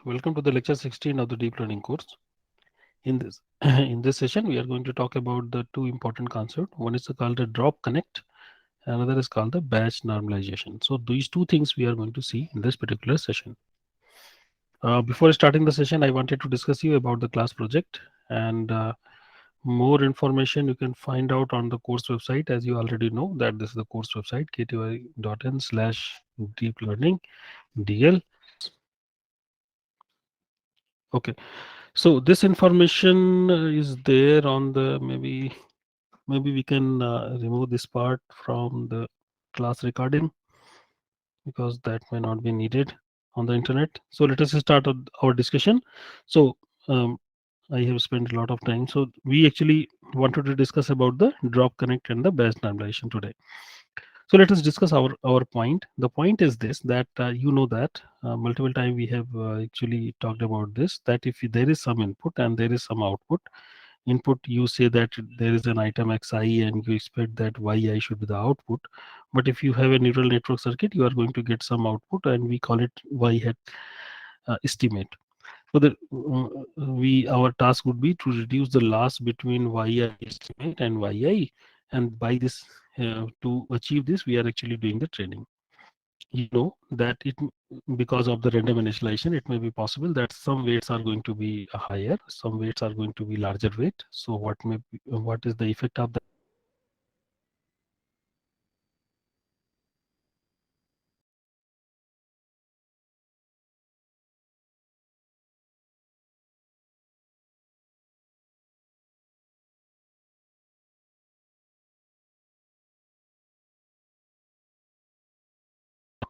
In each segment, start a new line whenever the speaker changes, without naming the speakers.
welcome to the lecture 16 of the deep learning course. In this in this session, we are going to talk about the two important concepts. One is called the Dropconnect, another is called the batch normalization. So these two things we are going to see in this particular session. Before starting the session, I wanted to discuss you about the class project, and more information you can find out on the course website. As you already know that this is the course website, kty.n/deeplearning.dl. Okay, so this information is there on the maybe we can remove this part from the class recording because that may not be needed on the internet. So let us start our discussion. So I have spent a lot of time. So we actually wanted to discuss about the drop connect and the batch normalization today. So let us discuss our point. The point is this, that you know that multiple time we have actually talked about this, that if there is some input and there is some output. Input, you say that there is an item xi and you expect that yi should be the output. But if you have a neural network circuit, you are going to get some output and we call it y hat estimate. So that our task would be to reduce the loss between yi estimate and yi, and by this to achieve this we are actually doing the training. You know that because of the random initialization, it may be possible that some weights are going to be higher, some weights are going to be larger weight. So what is the effect of that?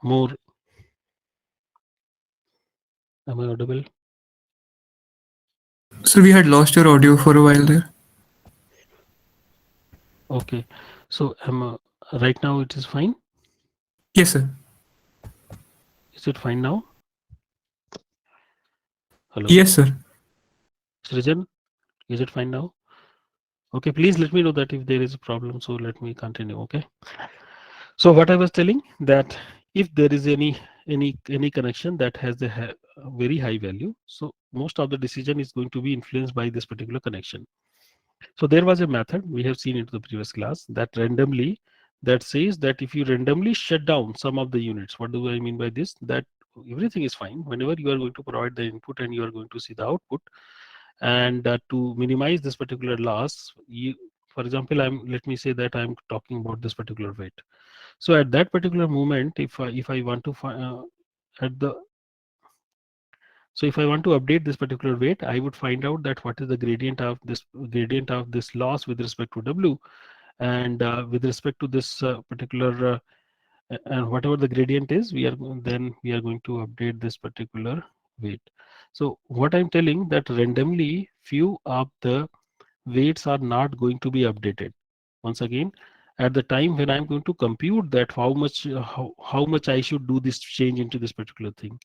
More, am I audible?
Sir, we had lost your audio for a while there.
Okay, so right now it is fine.
Yes, sir.
Is it fine now? Hello,
Yes, sir.
Srijan, is it fine now? Okay, please let me know that if there is a problem, so let me continue. Okay, so what I was telling, that if there is any connection that has a very high value, so most of the decision is going to be influenced by this particular connection. So there was a method we have seen in the previous class that randomly, that says that if you randomly shut down some of the units. What do I mean by this? That everything is fine whenever you are going to provide the input and you are going to see the output. And to minimize this particular loss, for example, let me say that I'm talking about this particular weight. So at that particular moment, if I want to find at the so if I want to update this particular weight, I would find out that what is the gradient of this loss with respect to W, and with respect to this particular and whatever the gradient is, we are going to update this particular weight. So what I'm telling, that randomly few of the weights are not going to be updated. Once again, at the time when I'm going to compute that how much I should do this change into this particular thing,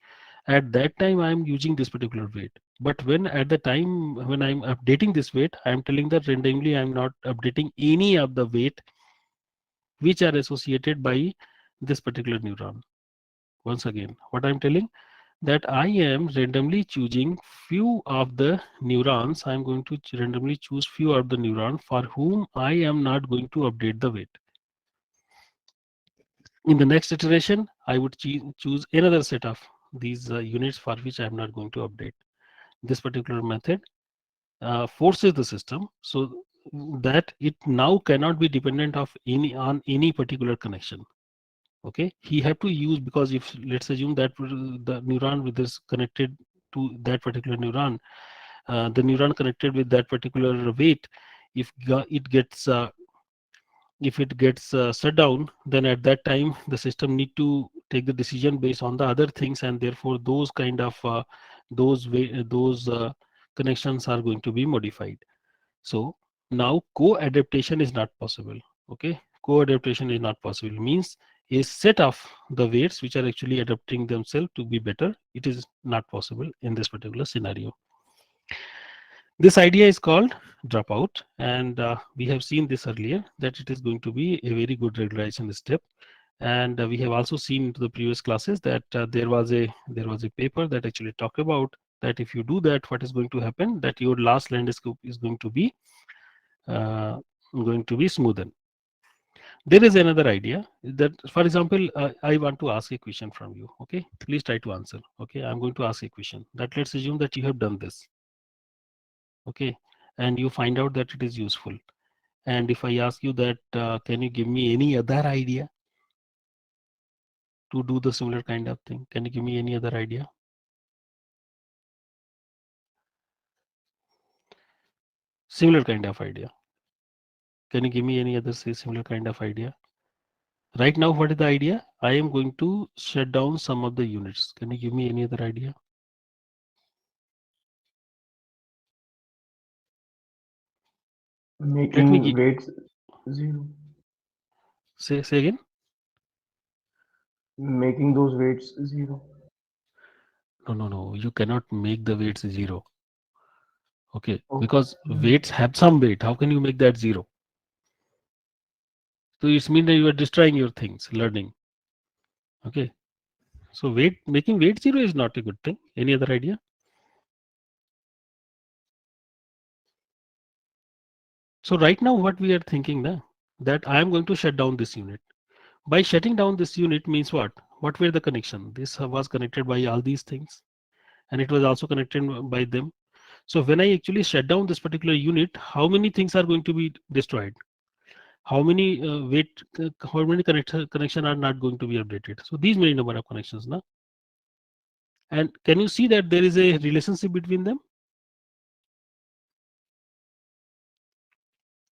at that time I'm using this particular weight. But when at the time when I'm updating this weight, I'm telling that randomly I'm not updating any of the weight which are associated by this particular neuron. Once again, what I'm telling, that I am randomly choosing few of the neurons. I'm going to randomly choose few of the neurons for whom I am not going to update the weight. In the next iteration, I would choose another set of these units for which I am not going to update. This particular method forces the system so that it now cannot be dependent on any particular connection. Okay, he have to use, because if let's assume that the neuron with this connected to that particular neuron, the neuron connected with that particular weight, if it gets shut down, then at that time the system need to take the decision based on the other things, and therefore those kind of those connections are going to be modified. So now co-adaptation is not possible. Okay, co-adaptation is not possible means a set of the weights which are actually adapting themselves to be better, it is not possible in this particular scenario. This idea is called dropout, and we have seen this earlier, that it is going to be a very good regularization step. And we have also seen in the previous classes that there was a paper that actually talked about that if you do that, what is going to happen, that your last landscape is going to be smoothened. There is another idea that, for example, I want to ask a question from you. Okay, please try to answer. Okay, I'm going to ask a question that, let's assume that you have done this. Okay, and you find out that it is useful. And if I ask you that, can you give me any other idea to do the similar kind of thing? Can you give me any other idea? Similar kind of idea. Can you give me any other similar kind of idea? Right now, what is the idea? I am going to shut down some of the units. Can you give me any other idea? Let me
Making weights 0.
say again.
Making those weights 0.
No. You cannot make the weights 0. Okay,
Okay.
because weights have some weight. How can you make that 0? So it means that you are destroying your things, learning. Okay. So making weight 0 is not a good thing. Any other idea? So right now what we are thinking now, that I am going to shut down this unit. By shutting down this unit means what? What were the connection? This was connected by all these things, and it was also connected by them. So when I actually shut down this particular unit, how many things are going to be destroyed? How many how many connection are not going to be updated? So these many number of connections now. And can you see that there is a relationship between them?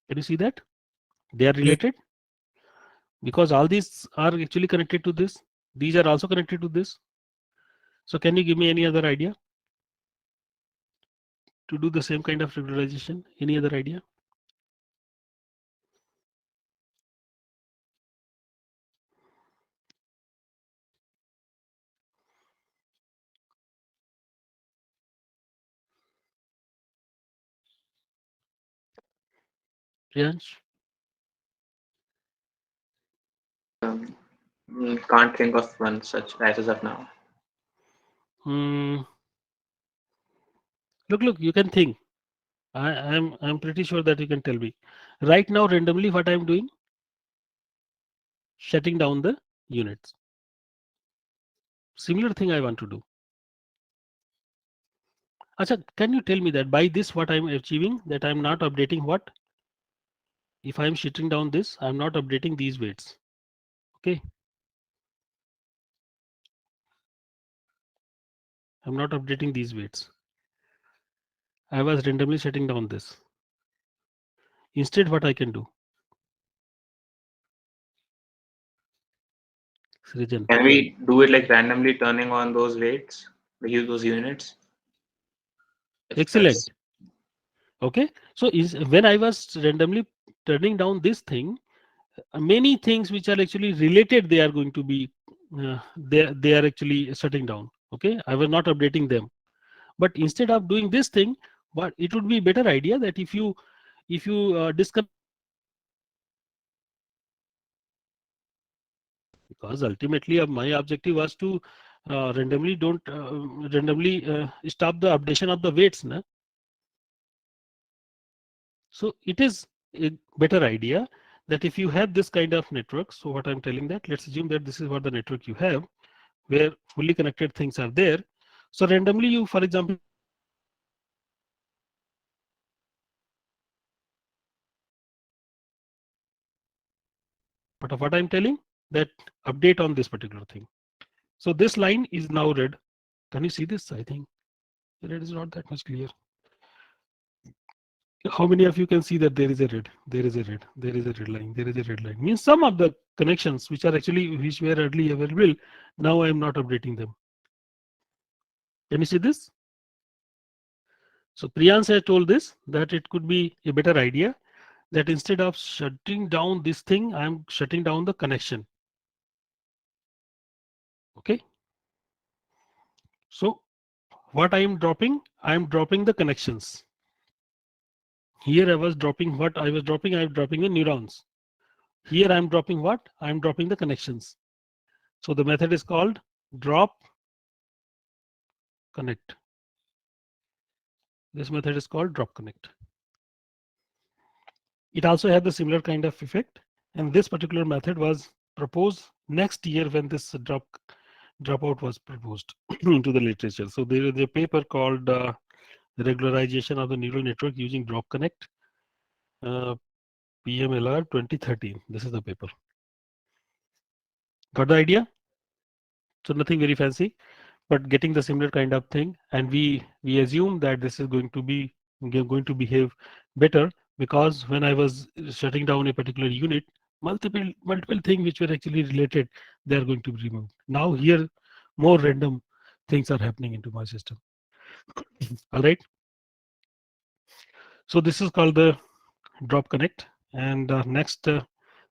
Can you see that they are
Yeah.
related? Because all these are actually connected to this. These are also connected to this. So can you give me any other idea to do the same kind of regularization? Any other idea? Priyansh?
Can't think of one such as of now.
Look, you can think. I'm pretty sure that you can tell me. Right now, randomly, what I'm doing? Shutting down the units. Similar thing I want to do. Acha, can you tell me that by this what I'm achieving? That I'm not updating what? If I'm shutting down this, I'm not updating these weights. Okay. I'm not updating these weights. I was randomly shutting down this. Instead, what I can do? Srijan.
Can we do it like randomly turning on those weights, use those units?
Excellent. Okay. So when I was randomly turning down this thing, many things which are actually related, they are going to be they are actually shutting down. Okay. I was not updating them. But instead of doing this thing, what it would be a better idea that if you disconnect, because ultimately my objective was to randomly stop the updation of the weights. Na? So it is a better idea that if you have this kind of network, so what I'm telling that, let's assume that this is what the network you have, where fully connected things are there. So randomly you, for example, but what I'm telling that update on this particular thing. So this line is now red. Can you see this? I think red is not that much clear. How many of you can see that there is a red? There is a red. There is a red line. There is a red line. Means some of the connections which were earlier available, now I am not updating them. Can you see this? So Priyans has told this that it could be a better idea that instead of shutting down this thing, I'm shutting down the connection. Okay. So what I am dropping the connections. Here I was dropping what I was dropping. I'm dropping the neurons. Here I'm dropping what? I'm dropping the connections. So the method is called drop connect. This method is called drop connect. It also had the similar kind of effect, and this particular method was proposed next year when this dropout was proposed into the literature. So there is a paper called regularization of the neural network using drop connect, PMLR 2013. This is the paper. Got the idea? So nothing very fancy, but getting the similar kind of thing, and we assume that this is going to be going to behave better, because when I was shutting down a particular unit, multiple things which were actually related, they are going to be removed. Now here more random things are happening into my system. All right, so this is called the drop connect, and next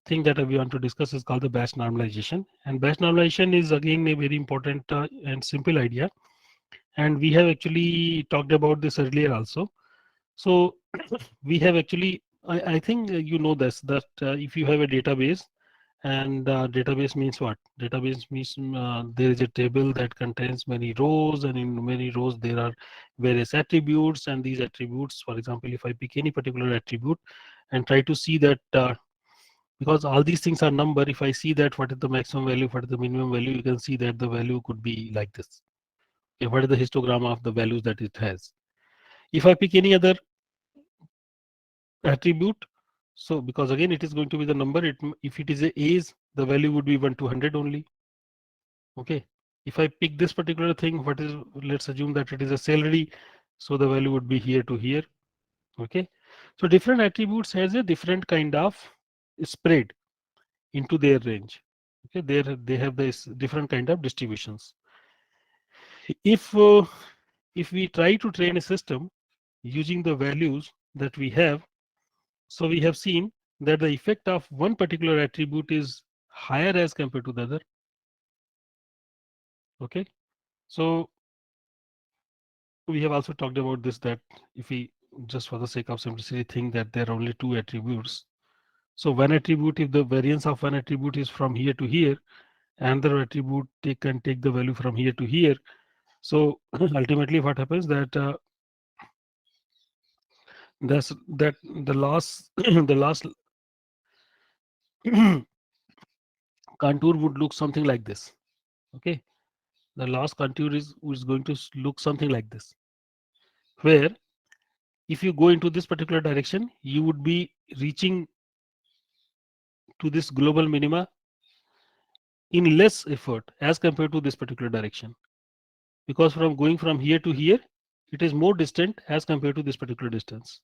thing that we want to discuss is called the batch normalization. And batch normalization is again a very important and simple idea, and we have actually talked about this earlier also. So we have actually, I think you know this, that if you have a database, and database means what? Database means there is a table that contains many rows, and in many rows there are various attributes, and these attributes, for example, if I pick any particular attribute and try to see that, because all these things are number, if I see that what is the maximum value, what is the minimum value, you can see that the value could be like this. Okay, what is the histogram of the values that it has? If I pick any other attribute, so because again it is going to be the number, if it is a age, the value would be 1 to 100 only. Okay, if I pick this particular thing, what is, let's assume that it is a salary, so the value would be here to here. Okay, so different attributes has a different kind of spread into their range. Okay, they have this different kind of distributions. If we try to train a system using the values that we have, so we have seen that the effect of one particular attribute is higher as compared to the other. Okay, so we have also talked about this, that if we, just for the sake of simplicity, think that there are only two attributes. So one attribute, if the variance of one attribute is from here to here, another attribute can take the value from here to here. So ultimately what happens that that the last the last contour would look something like this. Okay, the last contour is going to look something like this, where if you go into this particular direction, you would be reaching to this global minima in less effort as compared to this particular direction, because from going from here to here, it is more distant as compared to this particular distance.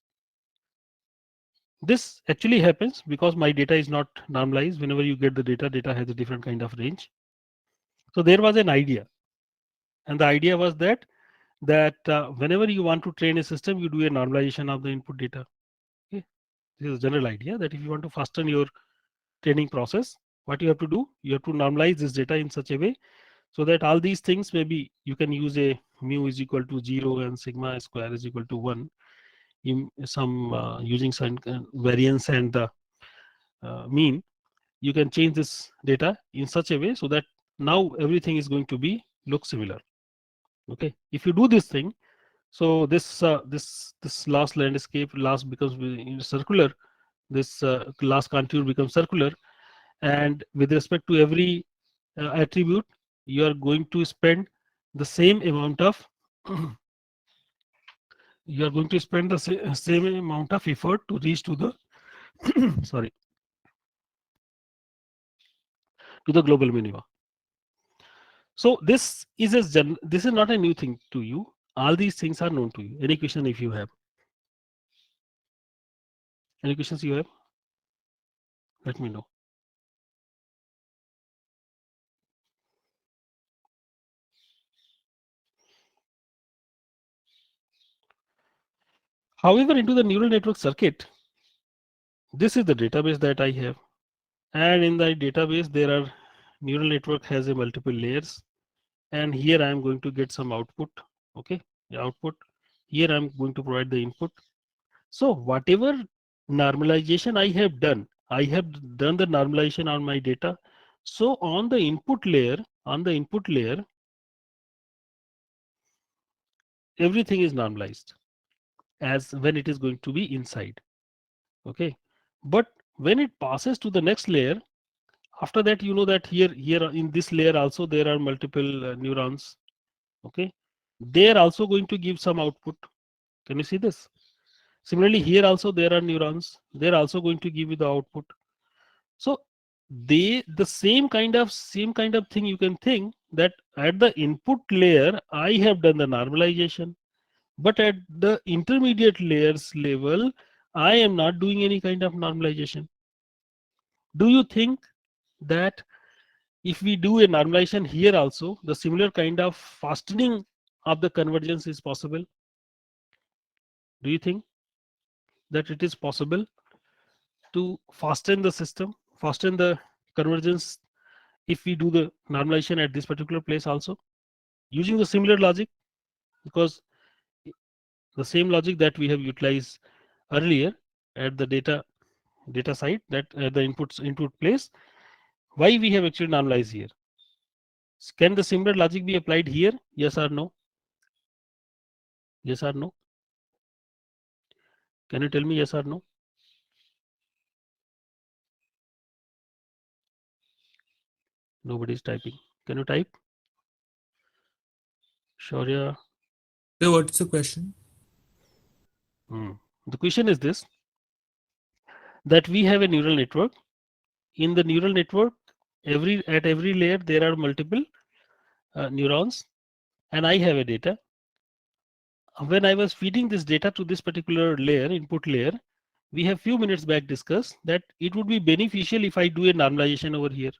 This actually happens because my data is not normalized. Whenever you get the data has a different kind of range. So there was an idea, and the idea was that whenever you want to train a system, you do a normalization of the input data. Okay, this is a general idea that if you want to fasten your training process, what you have to do, you have to normalize this data in such a way so that all these things, maybe you can use a mu is equal to 0 and sigma square is equal to 1 in some using some variance and the mean. You can change this data in such a way so that now everything is going to be look similar. Okay, if you do this thing, so this last landscape last becomes circular, this last contour becomes circular, and with respect to every attribute, you are going to spend the same amount of you are going to spend the same amount of effort to reach to the sorry, to the global minima. So this is this is not a new thing to you. All these things are known to you. Any question if you have? Any questions you have? Let me know. However, into the neural network circuit, this is the database that I have, and in the database there are neural network has a multiple layers, and here I am going to get some output. Okay, the output. Here I am going to provide the input. So whatever normalization I have done the normalization on my data So on the input layer, everything is normalized as when it is going to be inside. Okay, but when it passes to the next layer, after that, you know that here in this layer also there are multiple neurons. Okay, they are also going to give some output. Can you see this? Similarly, here also there are neurons. They are also going to give you the output. So the same kind of thing you can think that at the input layer I have done the normalization, but at the intermediate layers level I am not doing any kind of normalization. Do you think that if we do a normalization here also, the similar kind of fastening of the convergence is possible? Do you think that it is possible to fasten the system, fasten the convergence if we do the normalization at this particular place also using the similar logic? Because the same logic that we have utilized earlier at the data side, that the input place, why we have actually normalized here? Can the similar logic be applied here? Yes or no? Yes or no? Can you tell me yes or no? Nobody is typing. Can you type? Shaurya.
So what's the question?
The question is this, that we have a neural network. In the neural network, at every layer there are multiple neurons, and I have a data. When I was feeding this data to this particular layer, input layer, we have few minutes back discussed that it would be beneficial if I do a normalization over here.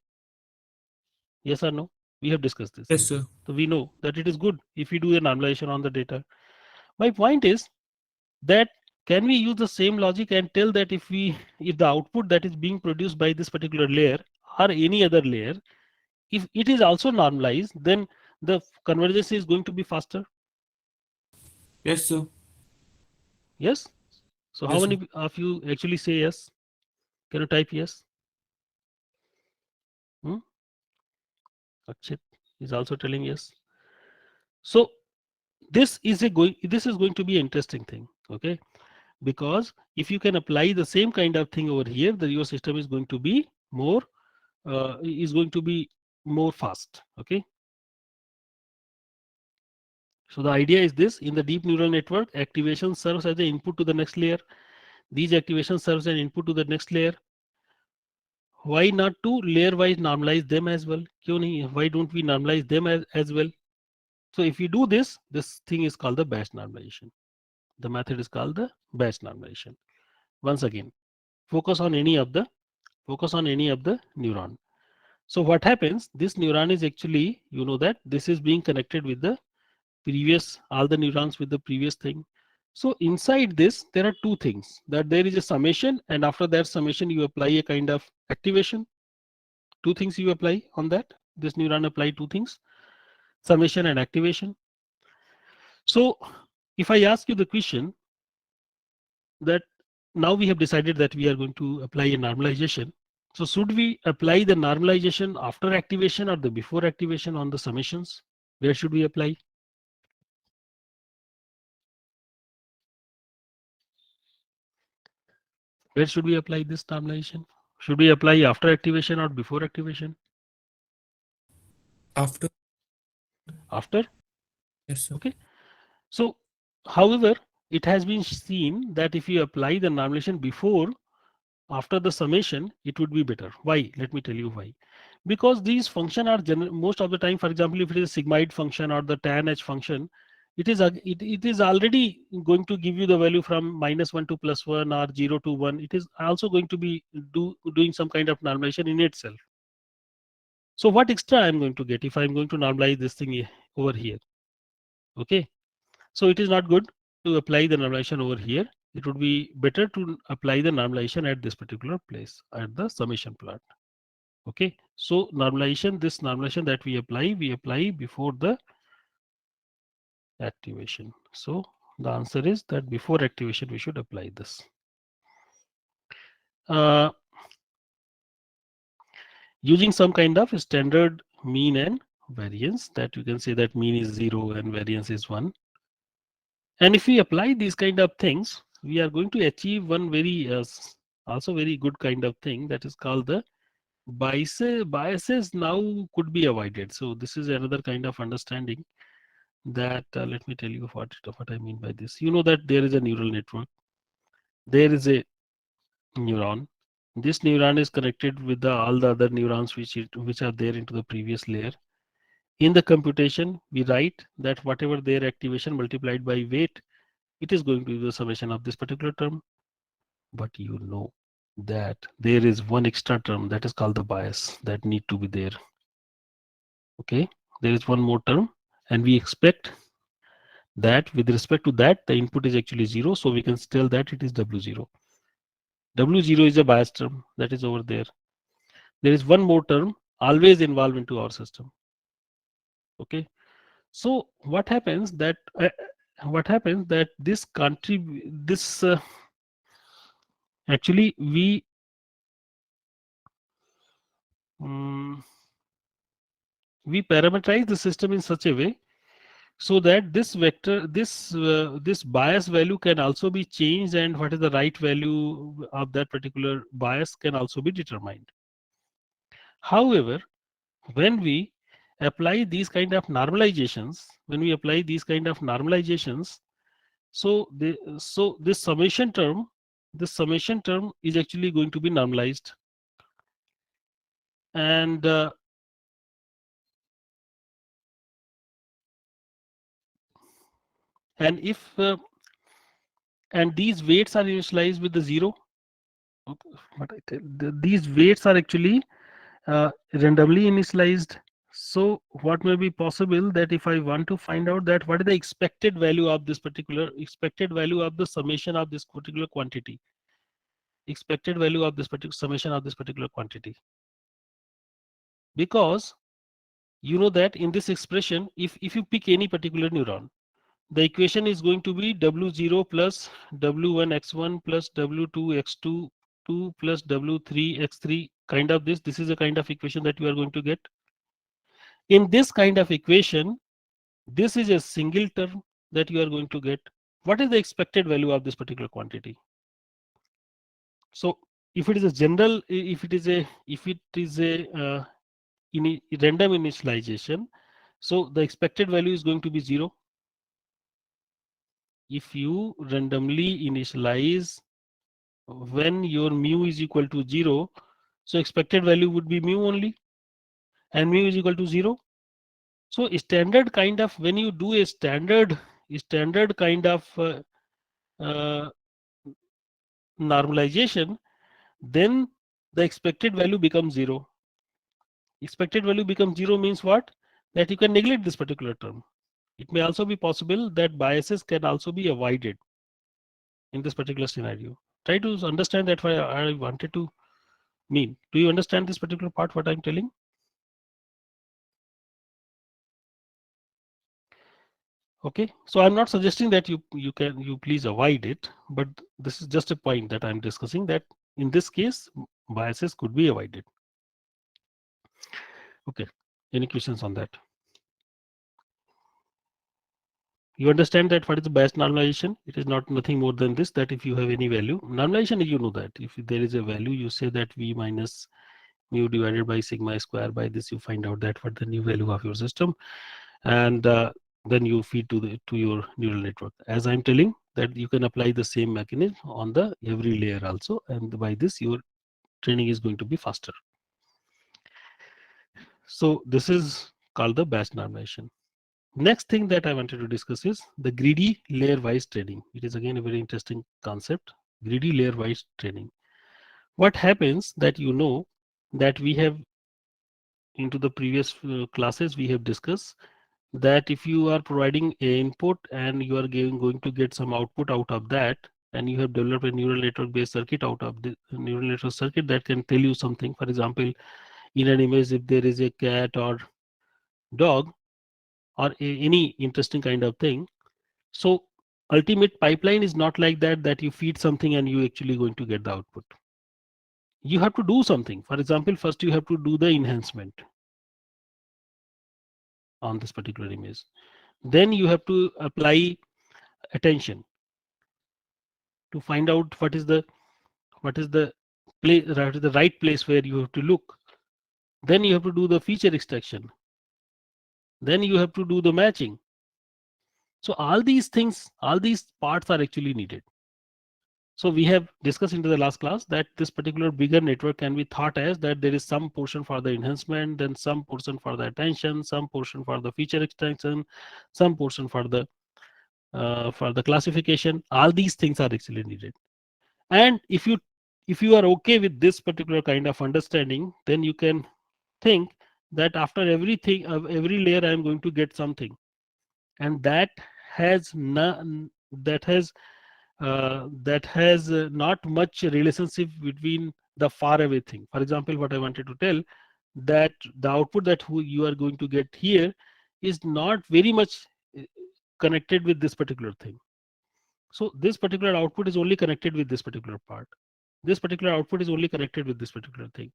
Yes or no? We have discussed this.
Yes, sir.
So we know that it is good if we do a normalization on the data. My point is that can we use the same logic and tell that if the output that is being produced by this particular layer or any other layer, if it is also normalized, then the convergence is going to be faster?
Yes, sir.
Yes. So how
Yes, sir.
many of you actually say yes? Can you type yes? Akshit is also telling yes. So this is going to be an interesting thing. Okay, because if you can apply the same kind of thing over here, your system is going to be more fast. Okay, so the idea is this: in the deep neural network, activation serves as the input to the next layer. These activations serves an input to the next layer. Why not to layer wise normalize them as well? क्यों नहीं? Why don't we normalize them as well? So if you do this thing is called the batch normalization. The method is called the batch normalization. Once again, focus on any of the neuron. So what happens? This neuron is actually, you know that this is being connected with the previous, all the neurons with the previous thing. So inside this, there are two things, that there is a summation, and after that summation, you apply a kind of activation. Two things you apply on that. This neuron apply two things, summation and activation. So if I ask you the question that now we have decided that we are going to apply a normalization. So should we apply the normalization after activation or the before activation on the summations? Where should we apply? Where should we apply this normalization? Should we apply after activation or before activation?
After.
After.
Yes, sir.
Okay. So, however, it has been seen that if you apply the normalization before, after the summation, it would be better. Why? Let me tell you why. Because these function are most of the time, for example, if it is a sigmoid function or the tan h function, it is already going to give you the value from -1 to +1 or 0 to 1. It is also going to be doing some kind of normalization in itself. So what extra I'm going to get if I'm going to normalize this thing over here? Okay, so it is not good to apply the normalization over here. It would be better to apply the normalization at this particular place, at the summation plot. Okay, so this normalization that we apply before the activation. So the answer is that before activation we should apply this. using some kind of standard mean and variance, that you can say that mean is 0 and variance is 1. And if we apply these kind of things, we are going to achieve one very also very good kind of thing, that is called the biases now could be avoided. So this is another kind of understanding that let me tell you what I mean by this. You know that there is a neural network, there is a neuron. This neuron is connected with all the other neurons which are there into the previous layer. In the computation, we write that whatever their activation multiplied by weight, it is going to be the summation of this particular term. But you know that there is one extra term that is called the bias that need to be there. Okay, there is one more term, and we expect that with respect to that the input is actually 0, so we can tell that it is W0. W0 is a bias term that is over there. There is one more term always involved into our system. Okay, so what happens that this actually we parameterize the system in such a way so that this vector, this bias value can also be changed, and what is the right value of that particular bias can also be determined. However, when we apply these kind of normalizations, so this summation term is actually going to be normalized, and if and these weights are initialized with the 0. Okay, these weights are actually randomly initialized. So what may be possible that if I want to find out that what is the expected value of this particular summation of this particular quantity, because you know that in this expression, if you pick any particular neuron, the equation is going to be W0 plus W1x1 plus W2x2 plus W3x3, kind of this. This is a kind of equation that you are going to get. In this kind of equation, this is a single term that you are going to get. What is the expected value of this particular quantity? So if it is a general, if it is a random initialization, so the expected value is going to be 0. If you randomly initialize when your mu is equal to 0, so expected value would be mu only, and mu is equal to 0. So standard kind of, when you do a standard kind of normalization, then the expected value becomes 0. Expected value becomes 0 means what? That you can neglect this particular term. It may also be possible that biases can also be avoided in this particular scenario. Try to understand that what I wanted to mean. Do you understand this particular part, what I'm telling? Okay, so I'm not suggesting that you please avoid it, but this is just a point that I'm discussing, that in this case biases could be avoided. Okay, any questions on that? You understand that what is the bias normalization? It is not nothing more than this, that if you have any value, normalization, you know that if there is a value, you say that V minus mu divided by sigma square, by this you find out that what the new value of your system, and then you feed to your neural network. As I'm telling that you can apply the same mechanism on the every layer also, and by this your training is going to be faster. So this is called the bias normalization. Next thing that I wanted to discuss is the greedy layer-wise training. It is again a very interesting concept, greedy layer-wise training. What happens that you know that we have into the previous classes we have discussed that if you are providing a input and you are going to get some output out of that, and you have developed a neural network based circuit out of the neural network circuit that can tell you something. For example, in an image, if there is a cat or dog or any interesting kind of thing, so ultimate pipeline is not like that, that you feed something and you actually going to get the output. you have to do something. For example, first you have to do the enhancement on this particular image. Then you have to apply attention to find out what is the place, the right place where you have to look. Then you have to do the feature extraction. Then you have to do the matching. So all these things, all these parts are actually needed. So we have discussed into the last class that this particular bigger network can be thought as that there is some portion for the enhancement, then some portion for the attention, some portion for the feature extraction, some portion for the classification. All these things are actually needed. And if you are okay with this particular kind of understanding, then you can think that after everything of every layer I am going to get something, and that has not much relationship between the far away thing. For example, what I wanted to tell, that the output that you are going to get here is not very much connected with this particular thing. So this particular output is only connected with this particular part. This particular output is only connected with this particular thing.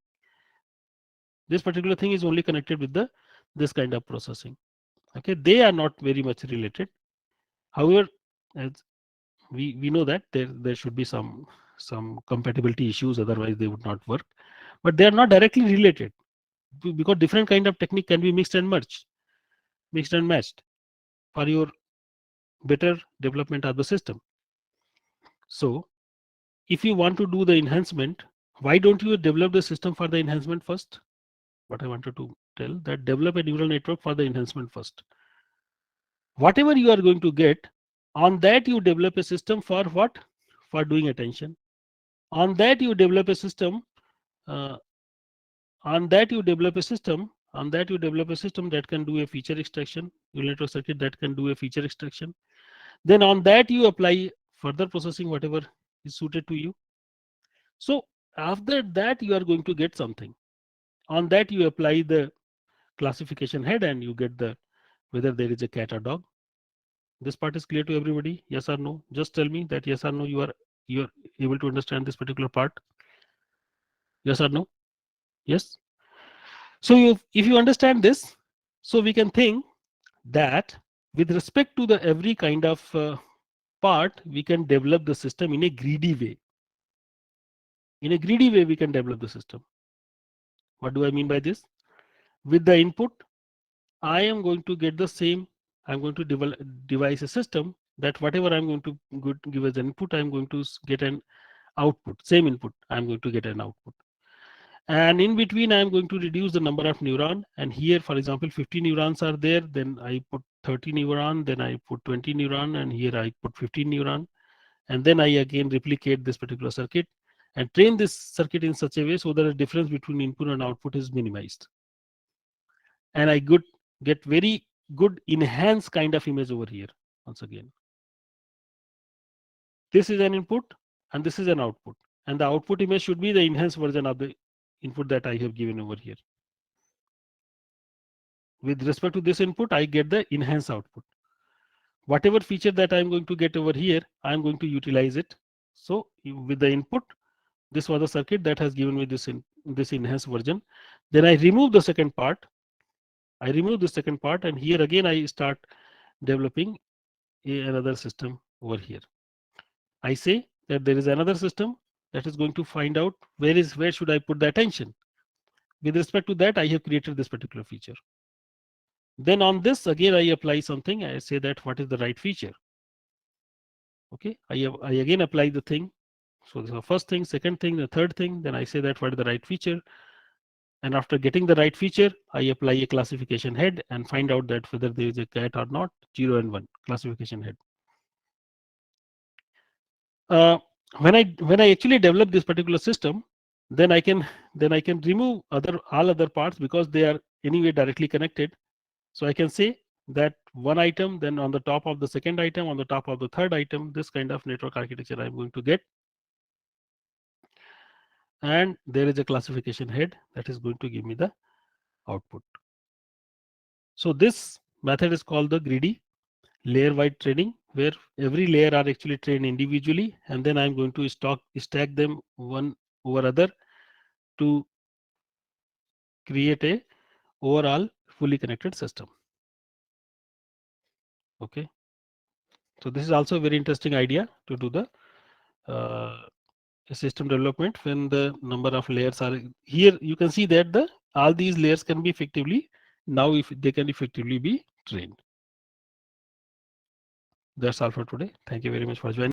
This particular thing is only connected with this kind of processing. Okay, they are not very much related. However, as we know that there should be some compatibility issues, otherwise they would not work. But they are not directly related, because different kind of technique can be mixed and matched for your better development of the system. So if you want to do the enhancement, why don't you develop the system for the enhancement first? What I wanted to tell, that develop a neural network for the enhancement first. Whatever you are going to get, on that you develop a system for what? For doing attention. On that you develop a system. On that you develop a system that can do a feature extraction, neural network circuit that can do a feature extraction. Then on that you apply further processing, whatever is suited to you. So after that you are going to get something. On that you apply the classification head and you get the whether there is a cat or dog. This part is clear to everybody? Yes or no? Just tell me that yes or no, you are able to understand this particular part. Yes or no? Yes. So if you understand this, so we can think that with respect to the every kind of part, we can develop the system in a greedy way. In a greedy way, we can develop the system. What do I mean by this? With the input, I am going to get the same. I'm going to devise a system that whatever I'm going to give as an input, I'm going to get an output. Same input, I'm going to get an output. And in between, I'm going to reduce the number of neuron. And here, for example, 50 neurons are there. Then I put 30 neuron. Then I put 20 neuron. And here I put 15 neuron. And then I again replicate this particular circuit and train this circuit in such a way so that the difference between input and output is minimized. And I get very good enhanced kind of image over here. Once again, this is an input and this is an output. And the output image should be the enhanced version of the input that I have given over here. With respect to this input, I get the enhanced output. Whatever feature that I'm going to get over here, I'm going to utilize it. So with the input, this was the circuit that has given me this enhanced version. Then I remove the second part. I remove the second part, and here again I start developing another system over here. I say that there is another system that is going to find out where should I put the attention. With respect to that, I have created this particular feature. Then on this again I apply something. I say that what is the right feature. Okay, I again apply the thing. So this is the first thing, second thing, the third thing. Then I say that what is the right feature. And after getting the right feature, I apply a classification head and find out that whether there is a cat or not. 0 and 1 classification head. When I actually develop this particular system, then I can remove all other parts because they are anyway directly connected. So I can say that one item, then on the top of the second item, on the top of the third item, this kind of network architecture I'm going to get. And there is a classification head that is going to give me the output. So this method is called the greedy layer-wise training, where every layer are actually trained individually, and then I'm going to stack them one over other to create a overall fully connected system. Okay, so this is also a very interesting idea to do the system development when the number of layers are here. You can see that the all these layers can be effectively now if they can effectively be trained. That's all for today. Thank you very much for joining.